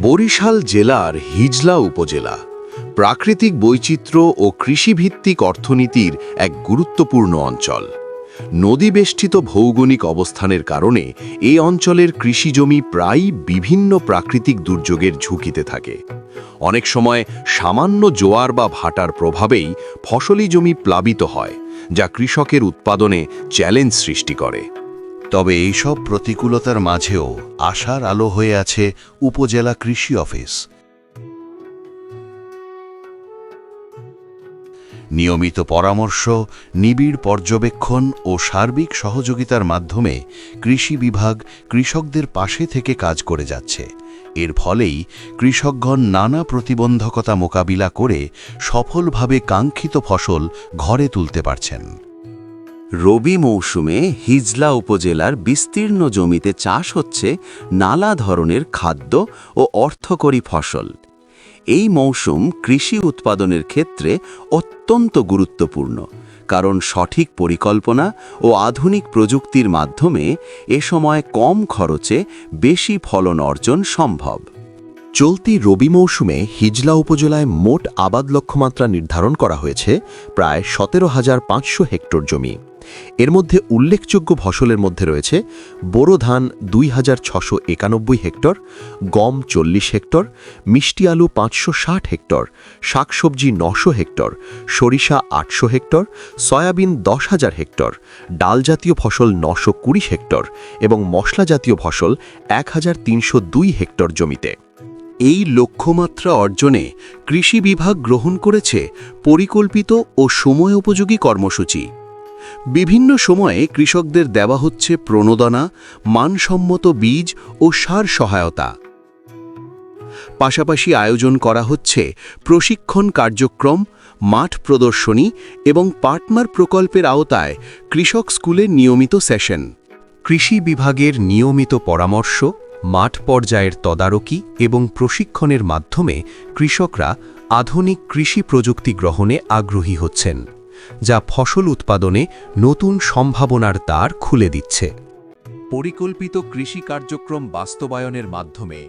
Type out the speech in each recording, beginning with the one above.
বরিশাল জেলার হিজলা উপজেলা প্রাকৃতিক বৈচিত্র্য ও কৃষিভিত্তিক অর্থনীতির এক গুরুত্বপূর্ণ অঞ্চল। নদীবেষ্টিত ভৌগোলিক অবস্থানের কারণে এই অঞ্চলের কৃষিজমি প্রায়ই বিভিন্ন প্রাকৃতিক দুর্যোগের ঝুঁকিতে থাকে। অনেক সময় সামান্য জোয়ার বা ভাটার প্রভাবেই ফসলি জমি প্লাবিত হয়, যা কৃষকের উৎপাদনে চ্যালেঞ্জ সৃষ্টি করে। তবে এইসব প্রতিকূলতার মাঝেও আশার আলো হয়ে আছে উপজেলা কৃষি অফিস। নিয়মিত পরামর্শ, নিবিড় পর্যবেক্ষণ ও সার্বিক সহযোগিতার মাধ্যমে কৃষি বিভাগ কৃষকদের পাশে থেকে কাজ করে যাচ্ছে। এর ফলেই কৃষকগণ নানা প্রতিবন্ধকতা মোকাবিলা করে সফলভাবে কাঙ্ক্ষিত ফসল ঘরে তুলতে পারছেন। রবি মৌসুমে হিজলা উপজেলার বিস্তীর্ণ জমিতে চাষ হচ্ছে নানা ধরনের খাদ্য ও অর্থকরী ফসল। এই মৌসুম কৃষি উৎপাদনের ক্ষেত্রে অত্যন্ত গুরুত্বপূর্ণ, কারণ সঠিক পরিকল্পনা ও আধুনিক প্রযুক্তির মাধ্যমে এ সময় কম খরচে বেশি ফলন অর্জন সম্ভব। চলতি রবি মৌসুমে হিজলা উপজেলায় মোট আবাদ লক্ষ্যমাত্রা নির্ধারণ করা হয়েছে প্রায় 17,500 হেক্টর জমি। এর মধ্যে উল্লেখযোগ্য ফসলের মধ্যে রয়েছে বোরো ধান 2,691 হেক্টর, গম 40 হেক্টর, মিষ্টি আলু 560 হেক্টর, শাকসবজি 900 হেক্টর, সরিষা 800 হেক্টর, সয়াবিন 10,000 হেক্টর, ডাল জাতীয় ফসল 920 হেক্টর এবং মশলা জাতীয় ফসল 1,302 হেক্টর জমিতে। এই লক্ষ্যমাত্রা অর্জনে কৃষি বিভাগ গ্রহণ করেছে পরিকল্পিত ও সময়োপযোগী কর্মসূচি। বিভিন্ন সময়ে কৃষকদের দেওয়া হচ্ছে প্রণোদনা, মানসম্মত বীজ ও সার সহায়তা। পাশাপাশি আয়োজন করা হচ্ছে প্রশিক্ষণ কার্যক্রম, মাঠ প্রদর্শনী এবং পার্টনার প্রকল্পের আওতায় কৃষক স্কুলের নিয়মিত সেশন। কৃষি বিভাগের নিয়মিত পরামর্শ, মাঠ পর্যায়ের তদারকি এবং প্রশিক্ষণের মাধ্যমে কৃষকরা আধুনিক কৃষি প্রযুক্তি গ্রহণে আগ্রহী হচ্ছেন, যা ফসল উৎপাদনে নতুন সম্ভাবনার দ্বার খুলে দিচ্ছে। পরিকল্পিত কৃষি কার্যক্রম বাস্তবায়নের মাধ্যমে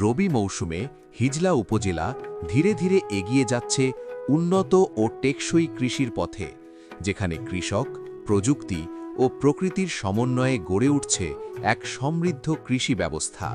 রবি মৌসুমে হিজলা উপজেলা ধীরে ধীরে এগিয়ে যাচ্ছে উন্নত ও টেকসই কৃষির পথে, যেখানে কৃষক, প্রযুক্তি ও প্রকৃতির সমন্বয়ে গড়ে উঠছে এক সমৃদ্ধ কৃষি ব্যবস্থা।